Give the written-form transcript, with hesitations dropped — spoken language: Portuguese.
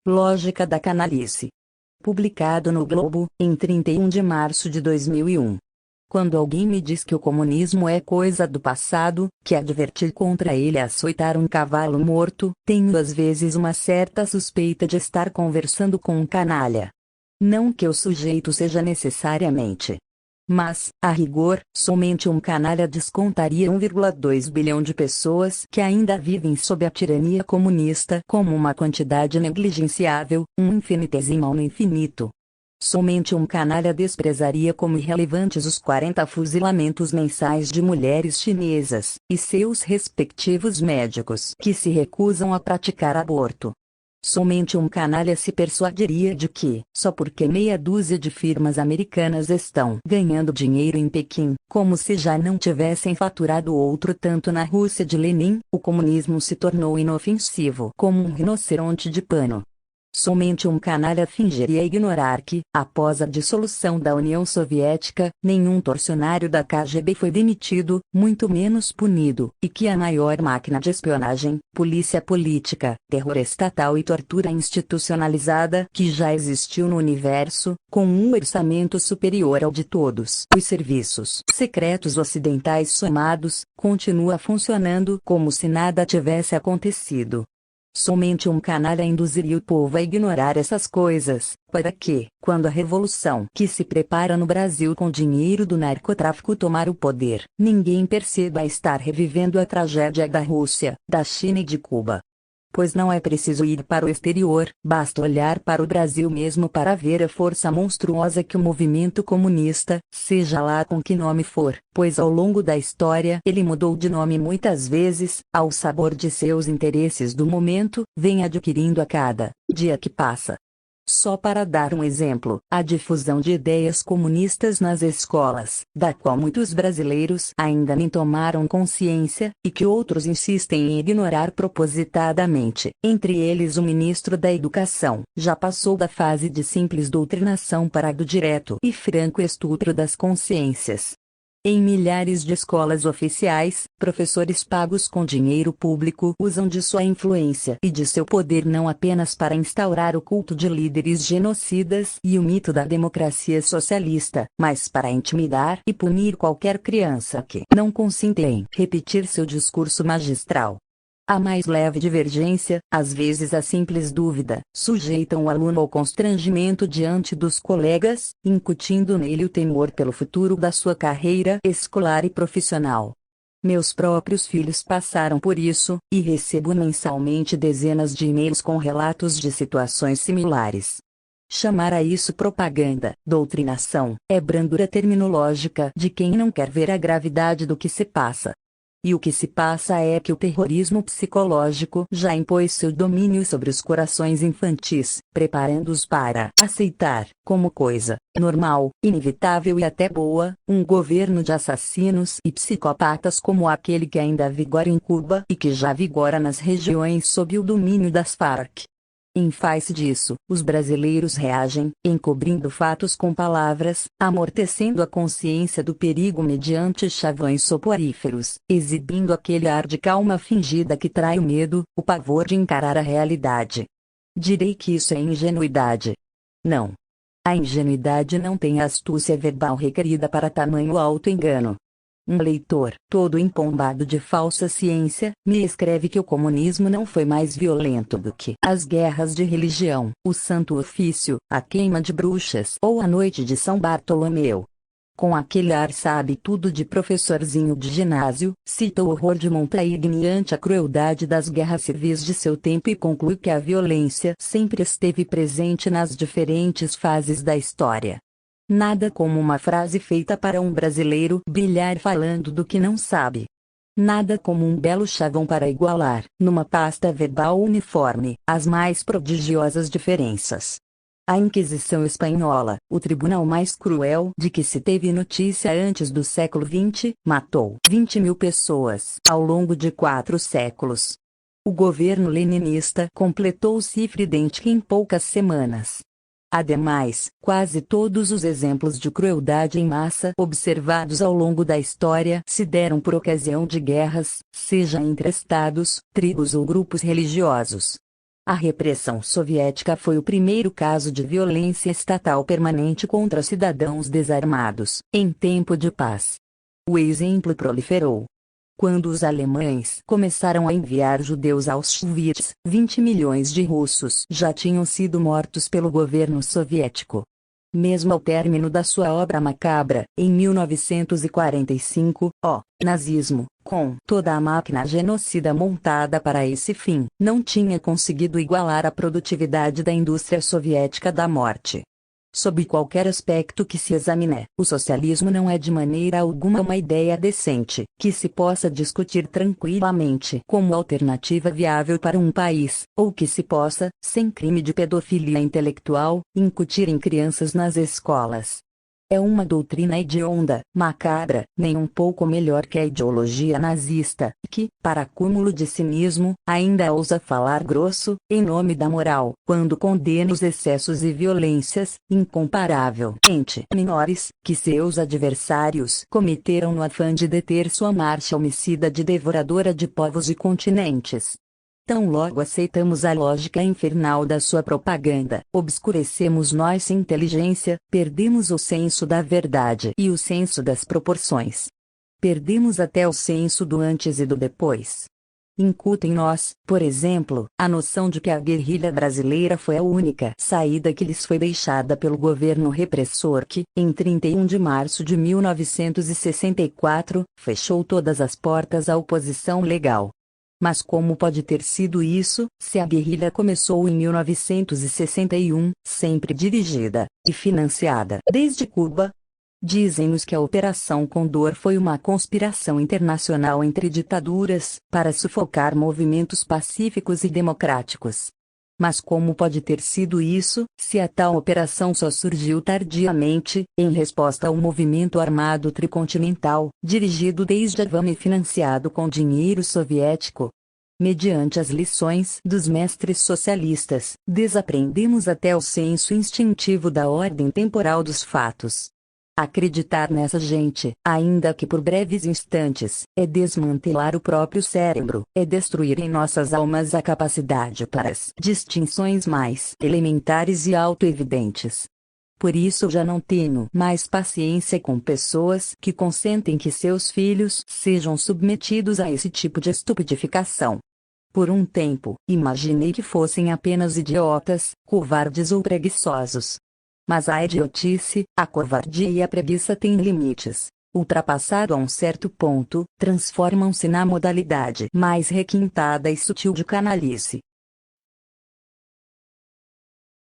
Lógica da canalice. Publicado no Globo, em 31 de março de 2001. Quando alguém me diz que o comunismo é coisa do passado, que advertir contra ele é açoitar um cavalo morto, tenho às vezes uma certa suspeita de estar conversando com um canalha. Não que o sujeito seja necessariamente. Mas, a rigor, somente um canalha descontaria 1,2 bilhão de pessoas que ainda vivem sob a tirania comunista como uma quantidade negligenciável, um infinitesimal no infinito. Somente um canalha desprezaria como irrelevantes os 40 fuzilamentos mensais de mulheres chinesas, e seus respectivos médicos que se recusam a praticar aborto. Somente um canalha se persuadiria de que, só porque meia dúzia de firmas americanas estão ganhando dinheiro em Pequim, como se já não tivessem faturado outro tanto na Rússia de Lenin, o comunismo se tornou inofensivo como um rinoceronte de pano. Somente um canalha fingiria ignorar que, após a dissolução da União Soviética, nenhum torcionário da KGB foi demitido, muito menos punido, e que a maior máquina de espionagem, polícia política, terror estatal e tortura institucionalizada que já existiu no universo, com um orçamento superior ao de todos os serviços secretos ocidentais somados, continua funcionando como se nada tivesse acontecido. Somente um canalha induziria o povo a ignorar essas coisas, para que, quando a revolução que se prepara no Brasil com dinheiro do narcotráfico tomar o poder, ninguém perceba estar revivendo a tragédia da Rússia, da China e de Cuba. Pois não é preciso ir para o exterior, basta olhar para o Brasil mesmo para ver a força monstruosa que o movimento comunista, seja lá com que nome for, pois ao longo da história ele mudou de nome muitas vezes, ao sabor de seus interesses do momento, vem adquirindo a cada dia que passa. Só para dar um exemplo, a difusão de ideias comunistas nas escolas, da qual muitos brasileiros ainda nem tomaram consciência, e que outros insistem em ignorar propositadamente, entre eles o ministro da Educação, já passou da fase de simples doutrinação para a do direto e franco estupro das consciências. Em milhares de escolas oficiais, professores pagos com dinheiro público usam de sua influência e de seu poder não apenas para instaurar o culto de líderes genocidas e o mito da democracia socialista, mas para intimidar e punir qualquer criança que não consinta em repetir seu discurso magistral. A mais leve divergência, às vezes a simples dúvida, sujeitam o aluno ao constrangimento diante dos colegas, incutindo nele o temor pelo futuro da sua carreira escolar e profissional. Meus próprios filhos passaram por isso, e recebo mensalmente dezenas de e-mails com relatos de situações similares. Chamar a isso propaganda, doutrinação, é brandura terminológica de quem não quer ver a gravidade do que se passa. E o que se passa é que o terrorismo psicológico já impôs seu domínio sobre os corações infantis, preparando-os para aceitar, como coisa normal, inevitável e até boa, um governo de assassinos e psicopatas como aquele que ainda vigora em Cuba e que já vigora nas regiões sob o domínio das Farc. Em face disso, os brasileiros reagem, encobrindo fatos com palavras, amortecendo a consciência do perigo mediante chavões soporíferos, exibindo aquele ar de calma fingida que trai o medo, o pavor de encarar a realidade. Direi que isso é ingenuidade. Não. A ingenuidade não tem a astúcia verbal requerida para tamanho auto-engano. Um leitor, todo empombado de falsa ciência, me escreve que o comunismo não foi mais violento do que as guerras de religião, o Santo Ofício, a queima de bruxas ou a noite de São Bartolomeu. Com aquele ar sabe tudo de professorzinho de ginásio, cita o horror de Montaigne ante a crueldade das guerras civis de seu tempo e conclui que a violência sempre esteve presente nas diferentes fases da história. Nada como uma frase feita para um brasileiro brilhar falando do que não sabe. Nada como um belo chavão para igualar, numa pasta verbal uniforme, as mais prodigiosas diferenças. A Inquisição Espanhola, o tribunal mais cruel de que se teve notícia antes do século XX, matou 20.000 pessoas ao longo de 4 séculos. O governo leninista completou o cifra idêntica em poucas semanas. Ademais, quase todos os exemplos de crueldade em massa observados ao longo da história se deram por ocasião de guerras, seja entre estados, tribos ou grupos religiosos. A repressão soviética foi o primeiro caso de violência estatal permanente contra cidadãos desarmados, em tempo de paz. O exemplo proliferou. Quando os alemães começaram a enviar judeus a Auschwitz, 20 milhões de russos já tinham sido mortos pelo governo soviético. Mesmo ao término da sua obra macabra, em 1945, o nazismo, com toda a máquina genocida montada para esse fim, não tinha conseguido igualar a produtividade da indústria soviética da morte. Sob qualquer aspecto que se examine, o socialismo não é de maneira alguma uma ideia decente, que se possa discutir tranquilamente como alternativa viável para um país, ou que se possa, sem crime de pedofilia intelectual, incutir em crianças nas escolas. É uma doutrina hedionda, macabra, nem um pouco melhor que a ideologia nazista, que, para acúmulo de cinismo, ainda ousa falar grosso, em nome da moral, quando condena os excessos e violências, incomparavelmente menores, que seus adversários cometeram no afã de deter sua marcha homicida de devoradora de povos e continentes. Tão logo aceitamos a lógica infernal da sua propaganda, obscurecemos nossa inteligência, perdemos o senso da verdade e o senso das proporções. Perdemos até o senso do antes e do depois. Incuta em nós, por exemplo, a noção de que a guerrilha brasileira foi a única saída que lhes foi deixada pelo governo repressor que, em 31 de março de 1964, fechou todas as portas à oposição legal. Mas como pode ter sido isso, se a guerrilha começou em 1961, sempre dirigida e financiada desde Cuba? Dizem-nos que a Operação Condor foi uma conspiração internacional entre ditaduras, para sufocar movimentos pacíficos e democráticos. Mas como pode ter sido isso, se a tal operação só surgiu tardiamente, em resposta ao movimento armado tricontinental, dirigido desde Havana e financiado com dinheiro soviético? Mediante as lições dos mestres socialistas, desaprendemos até o senso instintivo da ordem temporal dos fatos. Acreditar nessa gente, ainda que por breves instantes, é desmantelar o próprio cérebro, é destruir em nossas almas a capacidade para as distinções mais elementares e autoevidentes. Por isso já não tenho mais paciência com pessoas que consentem que seus filhos sejam submetidos a esse tipo de estupidificação. Por um tempo, imaginei que fossem apenas idiotas, covardes ou preguiçosos. Mas a idiotice, a covardia e a preguiça têm limites. Ultrapassado a um certo ponto, transformam-se na modalidade mais requintada e sutil de canalice.